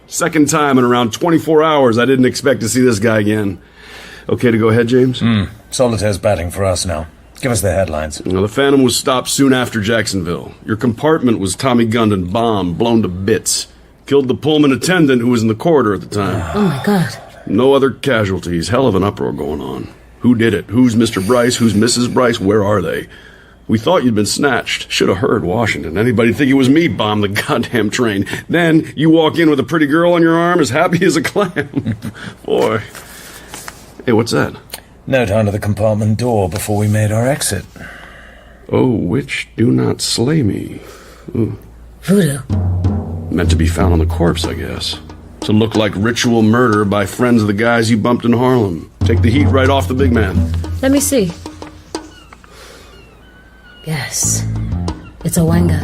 Second time in around 24 hours I didn't expect to see this guy again. Okay to go ahead, James? Solitaire's batting for us now. Give us the headlines. Well, the Phantom was stopped soon after Jacksonville. Your compartment was Tommy gunned and bombed, blown to bits. Killed the Pullman attendant who was in the corridor at the time. Oh, my God. No other casualties. Hell of an uproar going on. Who did it? Who's Mr. Bryce? Who's Mrs. Bryce? Where are they? We thought you'd been snatched. Should have heard Washington. Anybody think it was me bombed the goddamn train. Then you walk in with a pretty girl on your arm as happy as a clam. Boy. Hey, what's that? Note under the compartment door before we made our exit. Oh, witch, do not slay me. Ooh. Voodoo. Meant to be found on the corpse, I guess. To look like ritual murder by friends of the guys you bumped in Harlem. Take the heat right off the big man. Let me see. Yes. It's a wanga.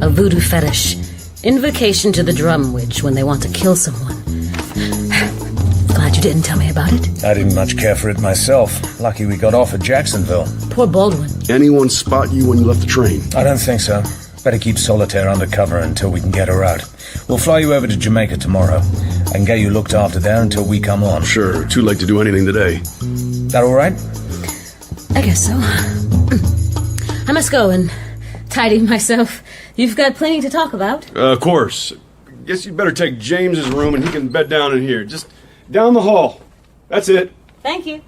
A voodoo fetish. Invocation to the drum witch when they want to kill someone. Glad you didn't tell me about it. I didn't much care for it myself. Lucky we got off at Jacksonville. Poor Baldwin. Anyone spot you when you left the train? I don't think so. Better keep Solitaire undercover until we can get her out. We'll fly you over to Jamaica tomorrow. I can get you looked after there until we come on. Sure, too late to do anything today. That all right? I guess so. I must go and tidy myself. You've got plenty to talk about. Of course. Guess you'd better take James's room and he can bed down in here. Just down the hall. That's it. Thank you.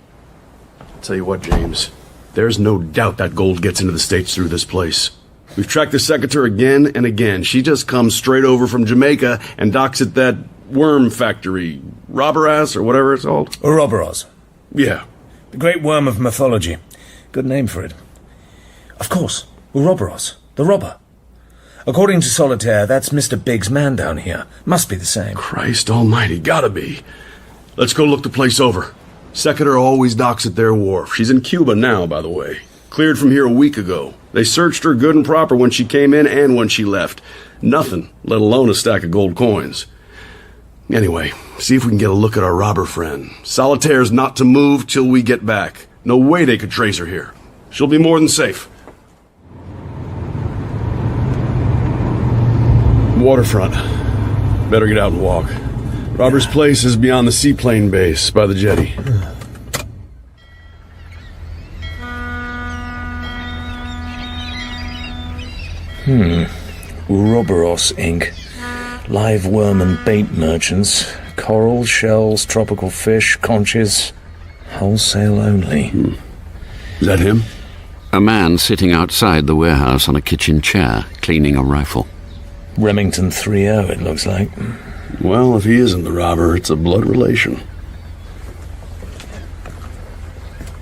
I'll tell you what, James. There's no doubt that gold gets into the States through this place. We've tracked the secretary again and again. She just comes straight over from Jamaica and docks at that worm factory. Robberas or whatever it's called. Ouroboros. Yeah. The great worm of mythology. Good name for it. Of course. Ouroboros. The robber. According to Solitaire, that's Mr. Big's man down here. Must be the same. Christ almighty, gotta be. Let's go look the place over. Secretary always docks at their wharf. She's in Cuba now, by the way. Cleared from here a week ago. They searched her good and proper when she came in and when she left. Nothing, let alone a stack of gold coins. Anyway, see if we can get a look at our robber friend. Solitaire's not to move till we get back. No way they could trace her here. She'll be more than safe. Waterfront. Better get out and walk. Robert's place is beyond the seaplane base by the jetty. Ouroboros, Inc. Live worm and bait merchants. Coral, shells, tropical fish, conches. Wholesale only. Is that him? A man sitting outside the warehouse on a kitchen chair, cleaning a rifle. Remington 3-0, it looks like. Well, if he isn't the robber, it's a blood relation.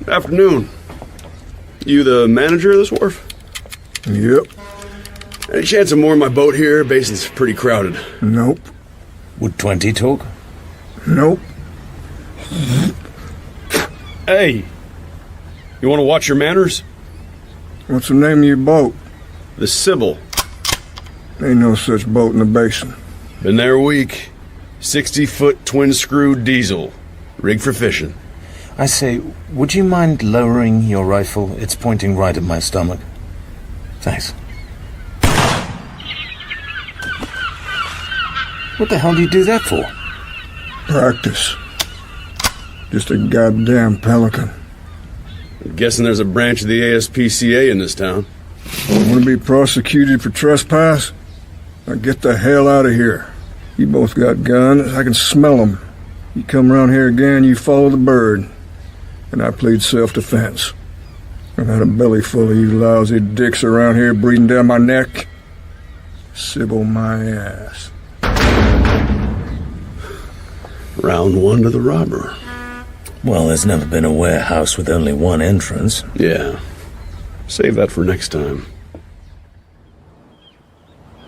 Afternoon. You the manager of this wharf? Yep. Any chance of mooring my boat here? Basin's pretty crowded. Nope. Would 20 talk? Nope. Hey! You want to watch your manners? What's the name of your boat? The Sybil. Ain't no such boat in the basin. Been there a week. 60-foot twin-screw diesel. Rigged for fishing. I say, would you mind lowering your rifle? It's pointing right at my stomach. Thanks. What the hell do you do that for? Practice. Just a goddamn pelican. I'm guessing there's a branch of the ASPCA in this town. Want to be prosecuted for trespass? Now get the hell out of here. You both got guns. I can smell them. You come around here again, you follow the bird. And I plead self-defense. I've had a belly full of you lousy dicks around here breathing down my neck. Sybil my ass. Round one to the robber. Well, there's never been a warehouse with only one entrance. Yeah. Save that for next time.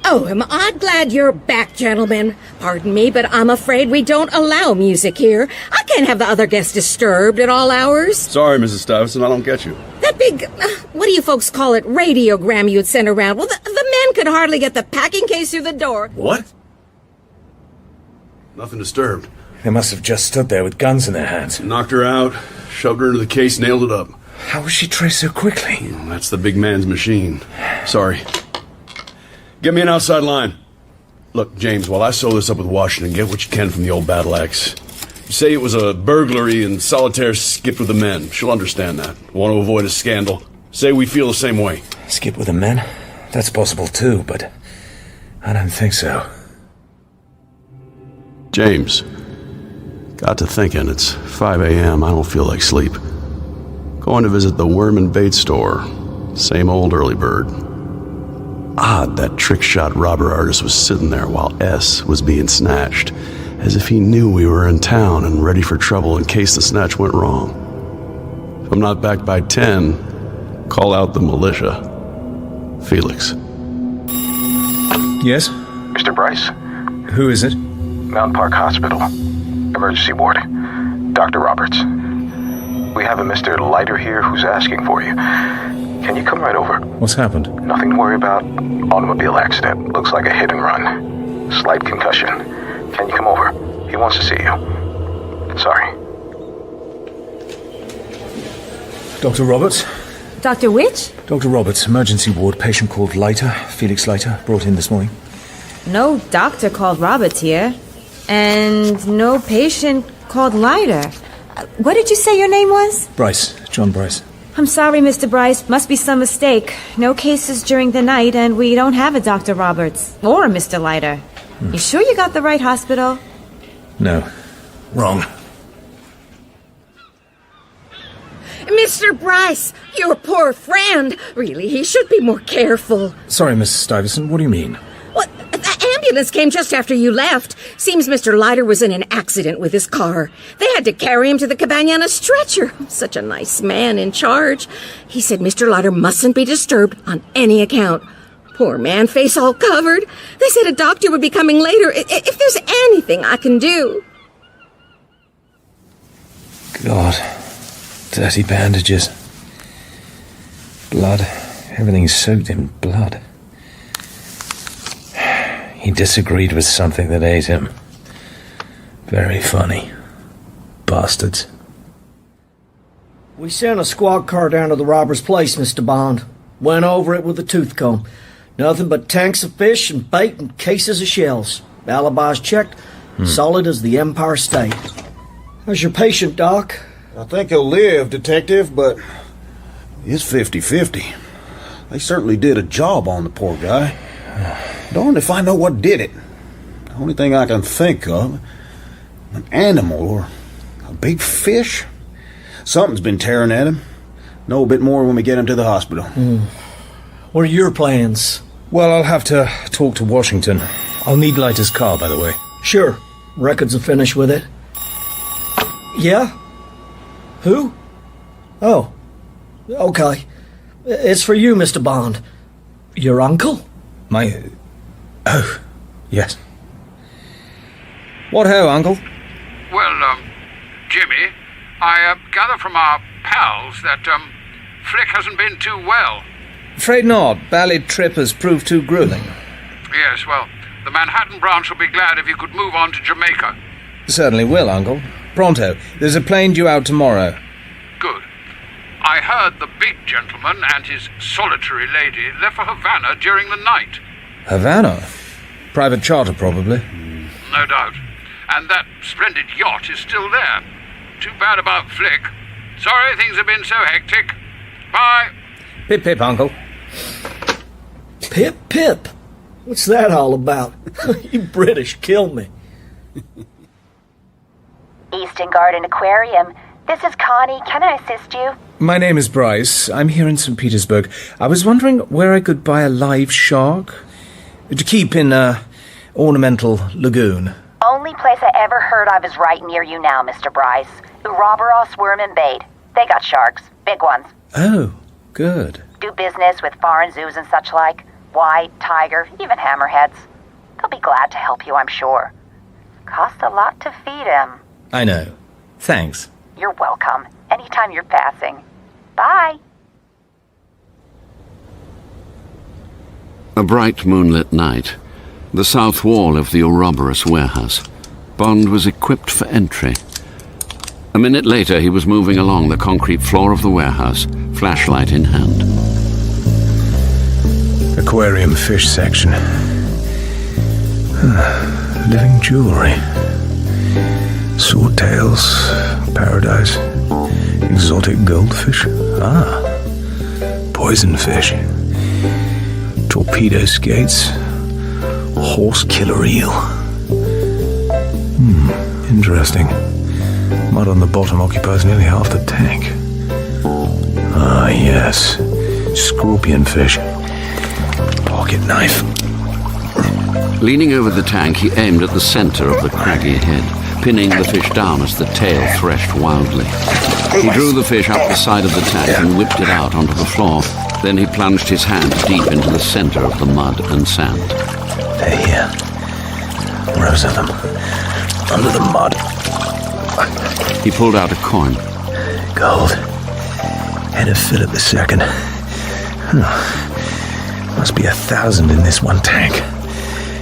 Oh, am I glad you're back, gentlemen. Pardon me, but I'm afraid we don't allow music here. I can't have the other guests disturbed at all hours. Sorry, Mrs. Stuyvesant, I don't get you. That big, what do you folks call it, radiogram you'd sent around. Well, the men could hardly get the packing case through the door. What? Nothing disturbed. They must have just stood there with guns in their hands. Knocked her out, shoved her into the case, nailed it up. How was she traced so quickly? That's the big man's machine. Sorry. Get me an outside line. Look, James, while I sew this up with Washington, get what you can from the old battle axe. You say it was a burglary and Solitaire skipped with the men. She'll understand that. Want to avoid a scandal. Say we feel the same way. Skip with the men? That's possible too, but I don't think so. James, got to thinking. It's 5 a.m. I don't feel like sleep. Going to visit the worm and bait store. Same old early bird. Odd that trick-shot robber artist was sitting there while S was being snatched, as if he knew we were in town and ready for trouble in case the snatch went wrong. If I'm not back by 10, call out the militia. Felix. Yes? Mr. Bryce, Who is it? Mountain Park Hospital. Emergency ward. Dr. Roberts. We have a Mr. Leiter here who's asking for you. Can you come right over? What's happened? Nothing to worry about. Automobile accident. Looks like a hit and run. Slight concussion. Can you come over? He wants to see you. Sorry. Dr. Roberts? Dr. Which? Dr. Roberts, emergency ward, patient called Leiter, Felix Leiter, brought in this morning. No doctor called Roberts here. And no patient called Leiter. What did you say your name was? Bryce, John Bryce. I'm sorry, Mr. Bryce. Must be some mistake. No cases during the night, and we don't have a Dr. Roberts. Or a Mr. Leiter. You sure you got the right hospital? No. Wrong. Mr. Bryce, your poor friend. Really, he should be more careful. Sorry, Miss Stuyvesant, what do you mean? What? The ambulance came just after you left. Seems Mr. Leiter was in an accident with his car. They had to carry him to the cabana on a stretcher. Such a nice man in charge. He said Mr. Leiter mustn't be disturbed on any account. Poor man, face all covered. They said a doctor would be coming later if there's anything I can do. God. Dirty bandages. Blood. Everything's soaked in blood. He disagreed with something that ate him. Very funny. Bastards. We sent a squad car down to the robber's place, Mr. Bond. Went over it with a tooth comb. Nothing but tanks of fish and bait and cases of shells. Alibis checked. Solid as the Empire State. How's your patient, Doc? I think he'll live, Detective, but it's 50-50. They certainly did a job on the poor guy. Darned if I know what did it. The only thing I can think of, an animal or a big fish. Something's been tearing at him. Know a bit more when we get him to the hospital. What are your plans? Well, I'll have to talk to Washington. I'll need Leiter's car, by the way. Sure. Records are finished with it. Yeah? Who? Oh. Okay. It's for you, Mr. Bond. Your uncle? My... Oh, yes. What ho, Uncle? Well, Jimmy, I gather from our pals that, Flick hasn't been too well. Afraid not. Ballad trip has proved too grueling. Yes, well, the Manhattan branch will be glad if you could move on to Jamaica. Certainly will, Uncle. Pronto. There's a plane due out tomorrow. Good. I heard the big gentleman and his solitary lady left for Havana during the night. Havana? Private charter, probably. No doubt. And that splendid yacht is still there. Too bad about Flick. Sorry things have been so hectic. Bye. Pip, pip, Uncle. Pip, pip. What's that all about? You British kill me. Eastern Garden Aquarium. This is Connie. Can I assist you? My name is Bryce. I'm here in St. Petersburg. I was wondering where I could buy a live shark to keep in a ornamental lagoon. Only place I ever heard of is right near you now, Mr. Bryce. Uroboros Worm and Bait. They got sharks. Big ones. Oh, good. Do business with foreign zoos and such like. White, tiger, even hammerheads. They'll be glad to help you, I'm sure. Costs a lot to feed 'em. I know. Thanks. You're welcome. Anytime you're passing. Bye. A bright moonlit night. The south wall of the Ouroboros warehouse. Bond was equipped for entry. A minute later, he was moving along the concrete floor of the warehouse, flashlight in hand. Aquarium fish section. Living jewelry. Swordtails, paradise, exotic goldfish. Poison fish. Torpedo skates. Horse killer eel. Interesting. Mud on the bottom occupies nearly half the tank. Yes. Scorpion fish. Pocket knife. Leaning over the tank, he aimed at the center of the craggy head, pinning the fish down as the tail threshed wildly. He drew the fish up the side of the tank and whipped it out onto the floor. Then he plunged his hand deep into the center of the mud and sand. They're here. Rows of them. Under the mud. He pulled out a coin. Gold. Head of Philip II. Must be 1,000 in this one tank.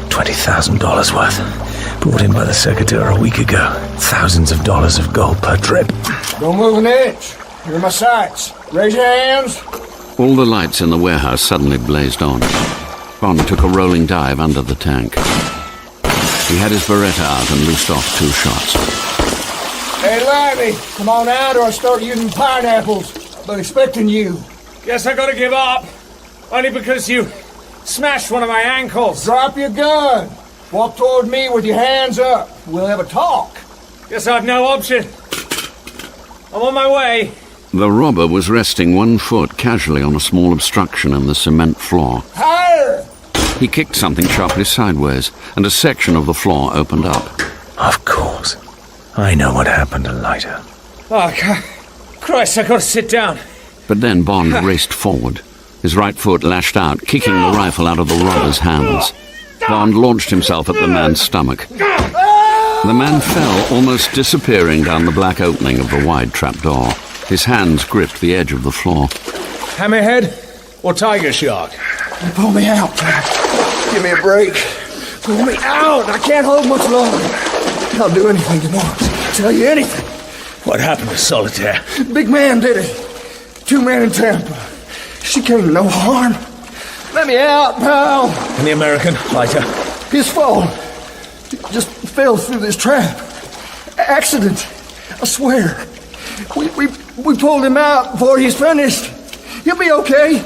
$20,000 worth. Brought in by the secretary a week ago. Thousands of dollars of gold per trip. Don't move an inch. You're my sights. Raise your hands. All the lights in the warehouse suddenly blazed on. Bond took a rolling dive under the tank. He had his Beretta out and loosed off 2 shots. Hey, Larry, come on out or I'll start using pineapples. But expecting you. Guess I gotta give up. Only because you smashed one of my ankles. Drop your gun. Walk toward me with your hands up. We'll have a talk. Guess I've no option. I'm on my way. The robber was resting one foot casually on a small obstruction in the cement floor. Higher! He kicked something sharply sideways, and a section of the floor opened up. Of course. I know what happened to Leiter. Oh, Christ, I gotta sit down. But then Bond raced forward. His right foot lashed out, kicking the rifle out of the robber's hands. Bond launched himself at the man's stomach. The man fell, almost disappearing down the black opening of the wide trapdoor. His hands gripped the edge of the floor. Hammerhead or tiger shark? You pull me out. Give me a break. Pull me out. I can't hold much longer. I'll do anything you want. Tell you anything. What happened to Solitaire? Big man did it. 2 men in Tampa. She came to no harm. Let me out, pal. And the American, Leiter? His fault. He just fell through this trap. Accident. I swear. We pulled him out before he's finished. He'll be okay.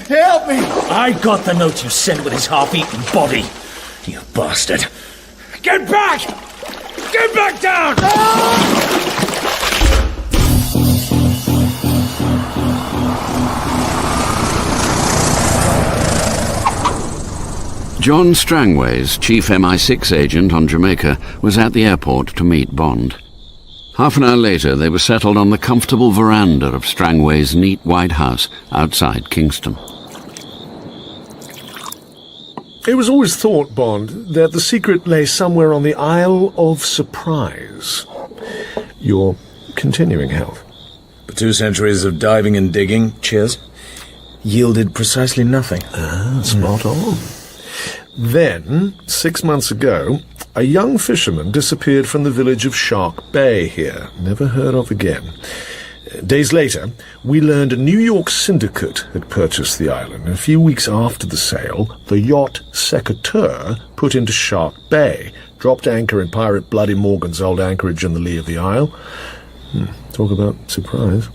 Help me. I got the note you sent with his half-eaten body. You bastard. Get back! Get back down! John Strangways, chief MI6 agent on Jamaica, was at the airport to meet Bond. Half an hour later, they were settled on the comfortable veranda of Strangways' neat white house outside Kingston. It was always thought, Bond, that the secret lay somewhere on the Isle of Surprise. Your continuing health. The 2 centuries of diving and digging, cheers, yielded precisely nothing. Spot on. Then, 6 months ago, a young fisherman disappeared from the village of Shark Bay here. Never heard of again. Days later, we learned a New York syndicate had purchased the island. A few weeks after the sale, the yacht Secretary put into Shark Bay, dropped anchor in Pirate Bloody Morgan's old anchorage in the lee of the isle. Talk about surprise.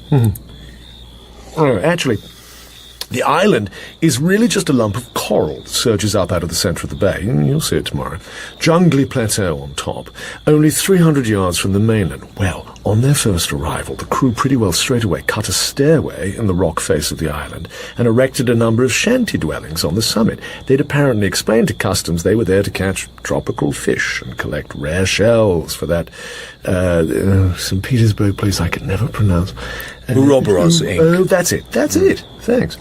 Actually, the island is really just a lump of coral that surges up out of the centre of the bay. You'll see it tomorrow. Jungly plateau on top, only 300 yards from the mainland. Well, on their first arrival, the crew pretty well straight away cut a stairway in the rock face of the island and erected a number of shanty dwellings on the summit. They'd apparently explained to customs they were there to catch tropical fish and collect rare shells for that St. Petersburg place I could never pronounce. Ouroboros Inc. Oh, that's it. Thanks.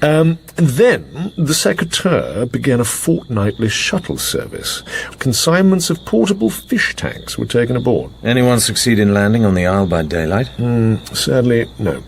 And then the Secretary began a fortnightly shuttle service. Consignments of portable fish tanks were taken aboard. Anyone succeed in landing on the Isle by daylight? Sadly, no.